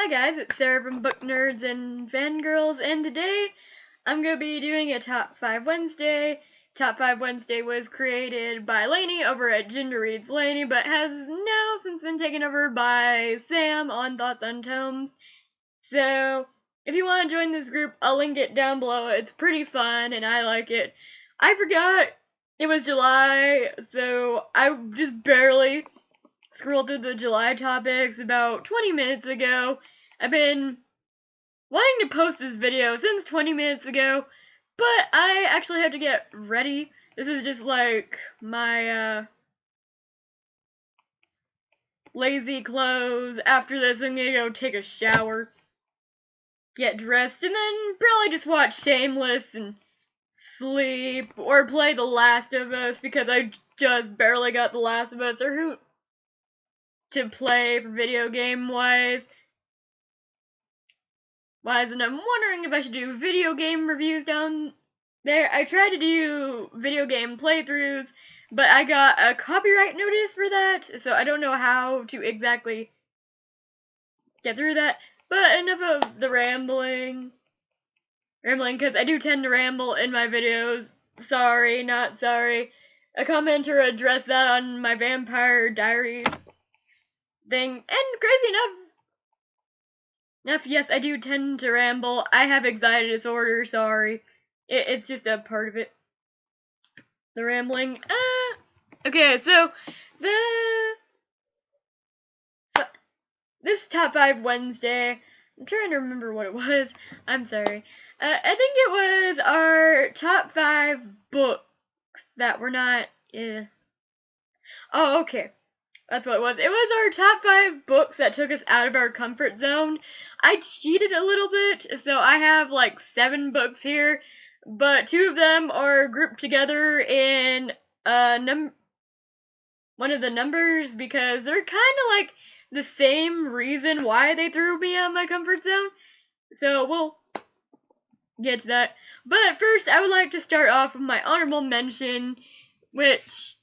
Hi guys, it's Sarah from Book Nerds and Fangirls, and today I'm going to be doing a Top 5 Wednesday. Top 5 Wednesday was created by Lainey over at Ginger Reads Lainey, but has now since been taken over by Sam on Thoughts on Tomes. So, if you want to join this group, I'll link it down below. It's pretty fun, and I like it. I forgot it was July, so I just barely scrolled through the July topics about 20 minutes ago. I've been wanting to post this video since 20 minutes ago, but I actually have to get ready. This is just like my lazy clothes. After this, I'm gonna go take a shower, get dressed, and then probably just watch Shameless and sleep or play The Last of Us because I just barely got The Last of Us or who to play for video game wise, and I'm wondering if I should do video game reviews down there. I tried to do video game playthroughs, but I got a copyright notice for that, so I don't know how to exactly get through that. But enough of the rambling, because I do tend to ramble in my videos. Sorry, not sorry. A commenter addressed that on my Vampire Diaries thing, and crazy enough, yes, I do tend to ramble. I have anxiety disorder, sorry. It's just a part of it. The rambling. Okay, so this Top 5 Wednesday, I'm trying to remember what it was. I'm sorry. I think it was our top 5 books that were not, Oh, okay. That's what it was. It was our top 5 books that took us out of our comfort zone. I cheated a little bit, so I have like 7 books here, but 2 of them are grouped together in one of the numbers because they're kind of like the same reason why they threw me out of my comfort zone. So we'll get to that. But first, I would like to start off with my honorable mention, which,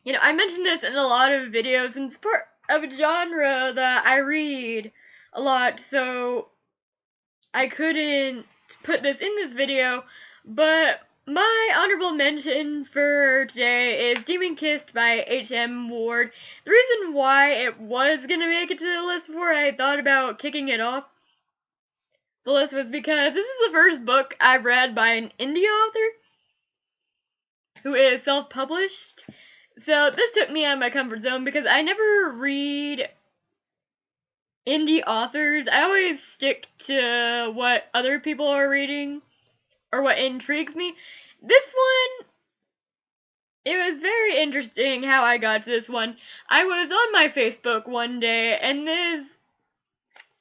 I mentioned this in a lot of videos, and it's part of a genre that I read a lot, so I couldn't put this in this video, but my honorable mention for today is Demon Kissed by H.M. Ward. The reason why it was going to make it to the list before I thought about kicking it off the list was because this is the first book I've read by an indie author who is self-published. So this took me out of my comfort zone because I never read indie authors. I always stick to what other people are reading or what intrigues me. This one, it was very interesting how I got to this one. I was on my Facebook one day, and this,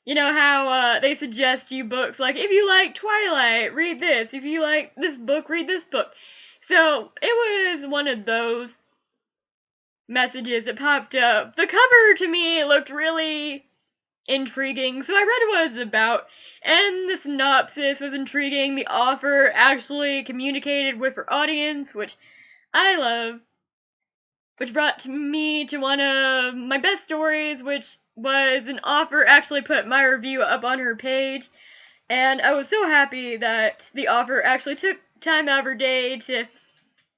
how they suggest you books, like, if you like Twilight, read this. If you like this book, read this book. So it was one of those messages that popped up. The cover to me looked really intriguing, so I read what it was about, and the synopsis was intriguing. The author actually communicated with her audience, which I love, which brought me to one of my best stories, which was an author actually put my review up on her page, and I was so happy that the author actually took time out of her day to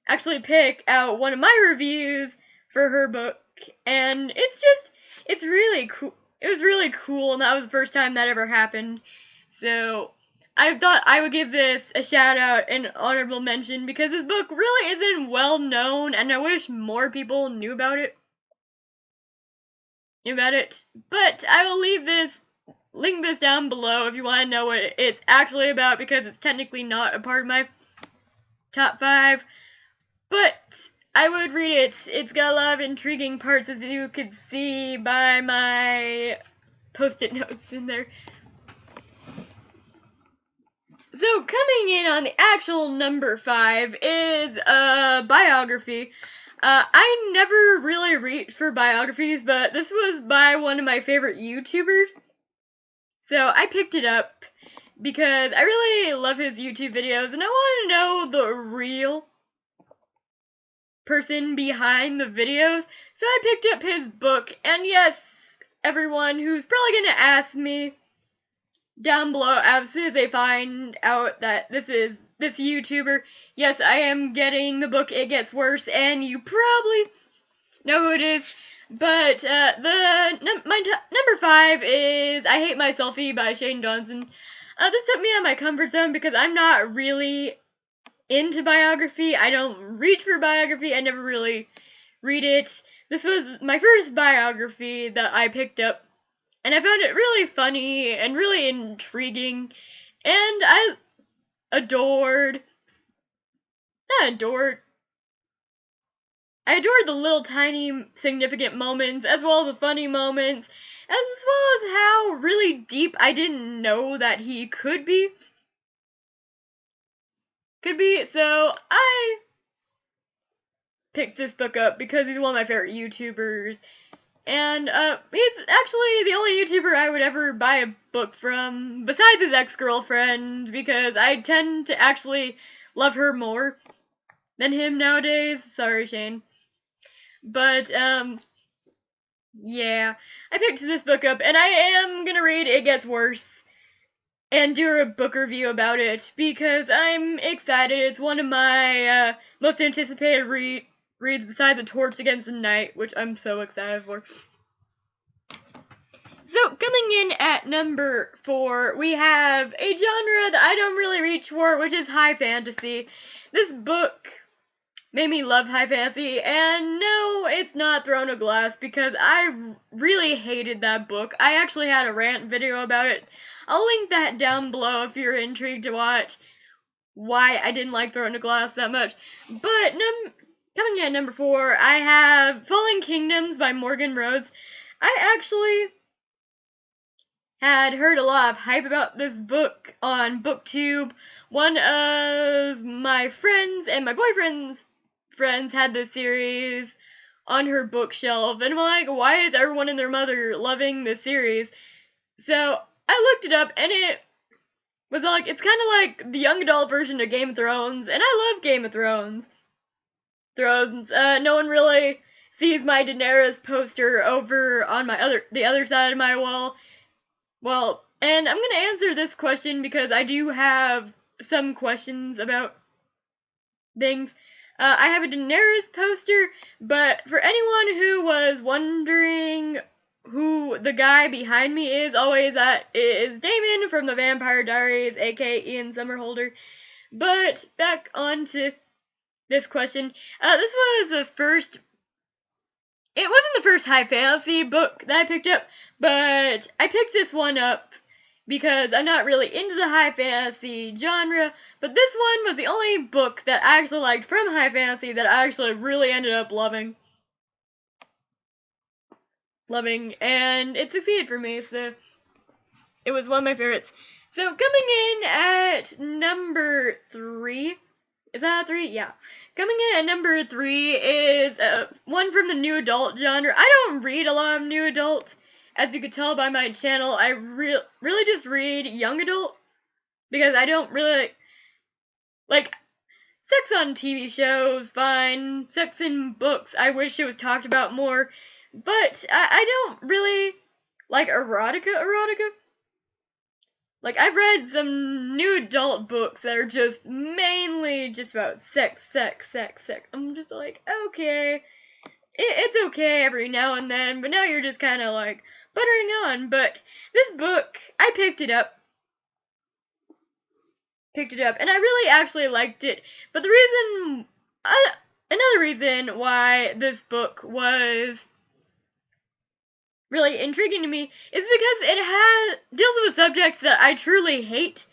actually pick out one of my reviews for her book, and it's really cool. It was really cool, and that was the first time that ever happened. So I thought I would give this a shout out and honorable mention because this book really isn't well known, and I wish more people knew about it. But I will link this down below if you want to know what it's actually about, because it's technically not a part of my top 5. But I would read it. It's got a lot of intriguing parts, as you could see by my post-it notes in there. So coming in on the actual number 5 is a biography. I never really read for biographies, but this was by one of my favorite YouTubers. So I picked it up because I really love his YouTube videos, and I want to know the real person behind the videos, so I picked up his book. And yes, everyone who's probably gonna ask me down below as soon as they find out that this is this YouTuber. Yes, I am getting the book It Gets Worse, and you probably know who it is. But number 5 is I Hate Myselfie by Shane Johnson. This took me out of my comfort zone because I'm not really into biography. I don't read for biography. I never really read it. This was my first biography that I picked up, and I found it really funny and really intriguing, and I adored, not adored, I adored the little tiny significant moments as well as the funny moments, as well as how really deep I didn't know that he could be. So I picked this book up because he's one of my favorite YouTubers, and he's actually the only YouTuber I would ever buy a book from, besides his ex-girlfriend, because I tend to actually love her more than him nowadays. Sorry, Shane. But, yeah. I picked this book up, and I am gonna read It Gets Worse and do a book review about it, because I'm excited. It's one of my most anticipated reads besides The Torch Against the Night, which I'm so excited for. So, coming in at number 4, we have a genre that I don't really reach for, which is high fantasy. This book made me love high fantasy, and no, it's not Throne of Glass, because I really hated that book. I actually had a rant video about it. I'll link that down below if you're intrigued to watch why I didn't like Throne of Glass that much. But, coming in at number 4, I have Fallen Kingdoms by Morgan Rhodes. I actually had heard a lot of hype about this book on BookTube. One of my friends and my boyfriend's friends had this series on her bookshelf, and I'm like, why is everyone and their mother loving this series? So I looked it up, and it was like, it's kind of like the young adult version of Game of Thrones, and I love Game of Thrones. No one really sees my Daenerys poster over on the other side of my wall. Well, and I'm gonna answer this question because I do have some questions about things. I have a Daenerys poster, but for anyone who was wondering who the guy behind me is, always that is Daemon from the Vampire Diaries, aka Ian Somerhalder. But back on to this question. This was the first. It wasn't the first high fantasy book that I picked up, but I picked this one up because I'm not really into the high fantasy genre, but this one was the only book that I actually liked from high fantasy that I actually really ended up loving, and it succeeded for me, so it was one of my favorites. So coming in at number 3, is that 3? Yeah. Coming in at number 3 is one from the new adult genre. I don't read a lot of new adult. As you could tell by my channel, I really just read young adult, because I don't really like sex on TV shows, fine. Sex in books, I wish it was talked about more. But I don't really like erotica. Like, I've read some new adult books that are just mainly just about sex. I'm just like, okay, it's okay every now and then, but now you're just kind of like buttering on. But this book, I picked it up, and I really actually liked it. But the reason, another reason why this book was really intriguing to me is because it deals with subjects that I truly hate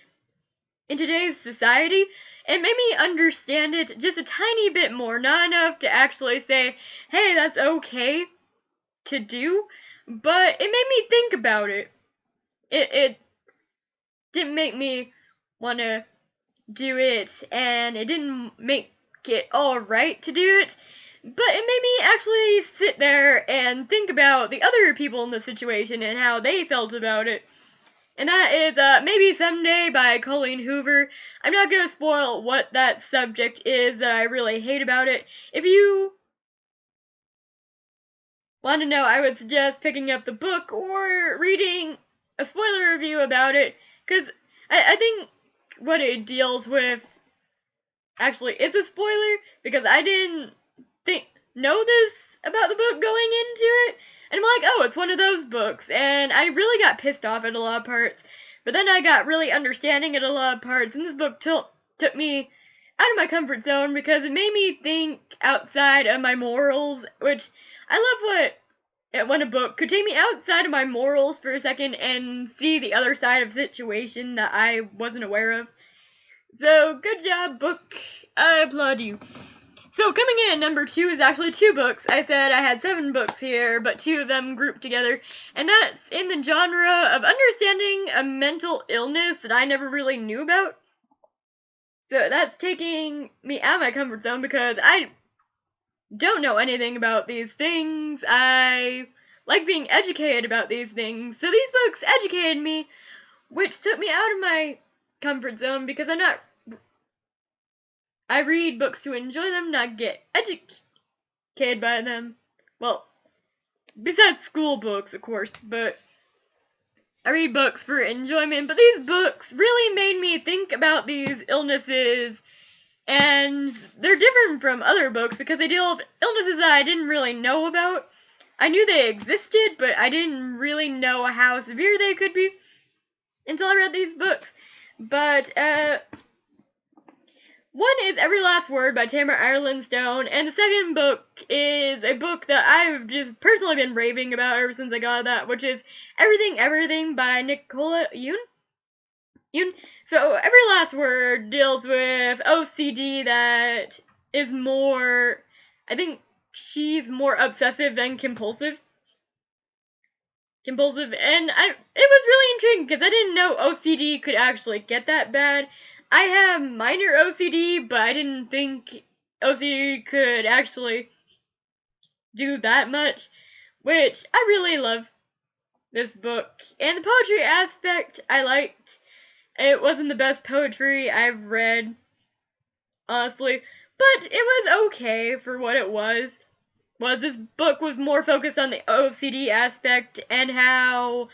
in today's society, and made me understand it just a tiny bit more. Not enough to actually say, hey, that's okay to do, but it made me think about it. It didn't make me want to do it, and it didn't make it alright to do it, but it made me actually sit there and think about the other people in the situation and how they felt about it. And that is Maybe Someday by Colleen Hoover. I'm not going to spoil what that subject is that I really hate about it. If you want to know, I would suggest picking up the book or reading a spoiler review about it, because I think what it deals with, actually, it's a spoiler, because I didn't know this about the book going into it, and I'm like, oh, it's one of those books, and I really got pissed off at a lot of parts, but then I got really understanding at a lot of parts, and this book took me out of my comfort zone, because it made me think outside of my morals, which I love when a book could take me outside of my morals for a second and see the other side of a situation that I wasn't aware of. So, good job, book. I applaud you. So, coming in at number 2 is actually 2 books. I said I had 7 books here, but 2 of them grouped together. And that's in the genre of understanding a mental illness that I never really knew about. So, that's taking me out of my comfort zone because I don't know anything about these things. I like being educated about these things. So, these books educated me, which took me out of my comfort zone because I read books to enjoy them, not get educated by them. Well, besides school books, of course, but I read books for enjoyment. But these books really made me think about these illnesses, and they're different from other books because they deal with illnesses that I didn't really know about. I knew they existed, but I didn't really know how severe they could be until I read these books. But, one is Every Last Word by Tamara Stone, and the second book is a book that I've just personally been raving about ever since I got that, which is Everything by Nicola, Yoon. So Every Last Word deals with OCD that is more, I think she's more obsessive than compulsive, and it was really intriguing because I didn't know OCD could actually get that bad. I have minor OCD, but I didn't think OCD could actually do that much, which I really love this book. And the poetry aspect I liked. It wasn't the best poetry I've read, honestly, but it was okay for what it was. This book was more focused on the OCD aspect and how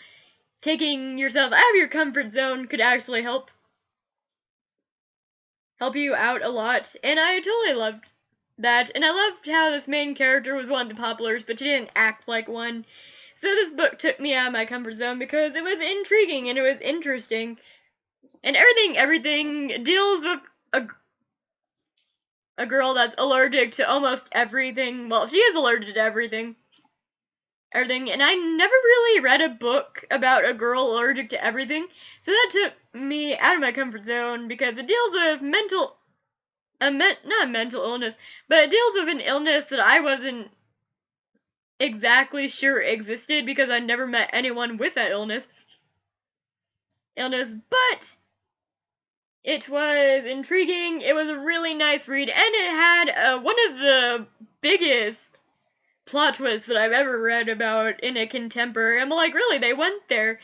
taking yourself out of your comfort zone could actually help you out a lot, and I totally loved that, and I loved how this main character was one of the populars, but she didn't act like one. So this book took me out of my comfort zone because it was intriguing and it was interesting, and everything deals with a girl that's allergic to almost everything. Well, she is allergic to everything, and I never really read a book about a girl allergic to everything, so that took me out of my comfort zone because it deals with not mental illness, but it deals with an illness that I wasn't exactly sure existed because I never met anyone with that illness, but it was intriguing, it was a really nice read, and it had one of the biggest plot twists that I've ever read about in a contemporary. I'm like, really, they went there?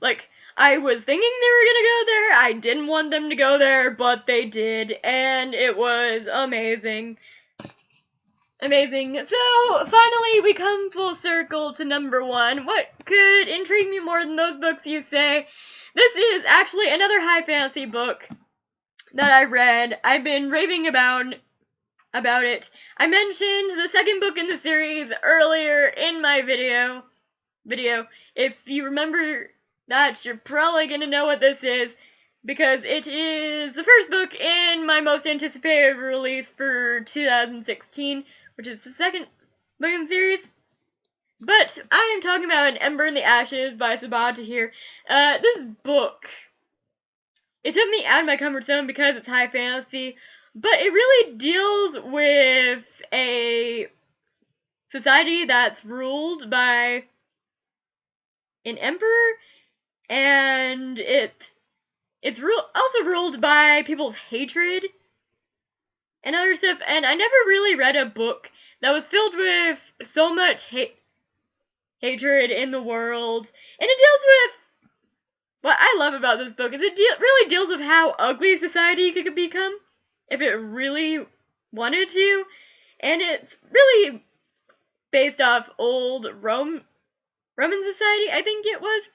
Like, I was thinking they were gonna go there, I didn't want them to go there, but they did, and it was amazing. So, finally, we come full circle to number 1. What could intrigue me more than those books, you say? This is actually another high fantasy book that I read. I've been raving about it. I mentioned the second book in the series earlier in my video. If you remember that, you're probably going to know what this is, because it is the first book in my most anticipated release for 2016, which is the second book in the series. But I am talking about An Ember in the Ashes by Sabaa Tahir. This book, it took me out of my comfort zone because it's high fantasy, but it really deals with a society that's ruled by an emperor, and it's also ruled by people's hatred and other stuff, and I never really read a book that was filled with so much hatred in the world, and it deals with, what I love about this book is it really deals with how ugly society could become if it really wanted to, and it's really based off old Roman society, I think it was.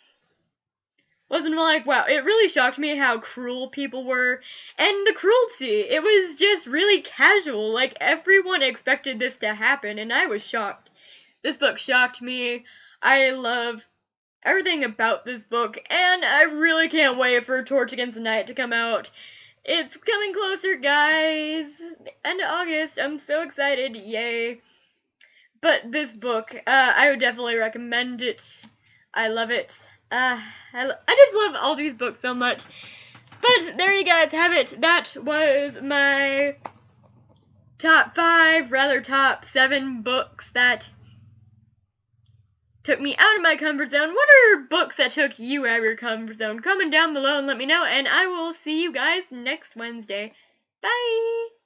wasn't like, wow, it really shocked me how cruel people were, and the cruelty, it was just really casual, like, everyone expected this to happen, and I was shocked. This book shocked me. I love everything about this book, and I really can't wait for Torch Against the Night to come out. It's coming closer, guys. End of August. I'm so excited. Yay. But this book, I would definitely recommend it. I love it. I just love all these books so much. But there you guys have it. That was my top 7 books that took me out of my comfort zone. What are books that took you out of your comfort zone? Comment down below and let me know, and I will see you guys next Wednesday. Bye!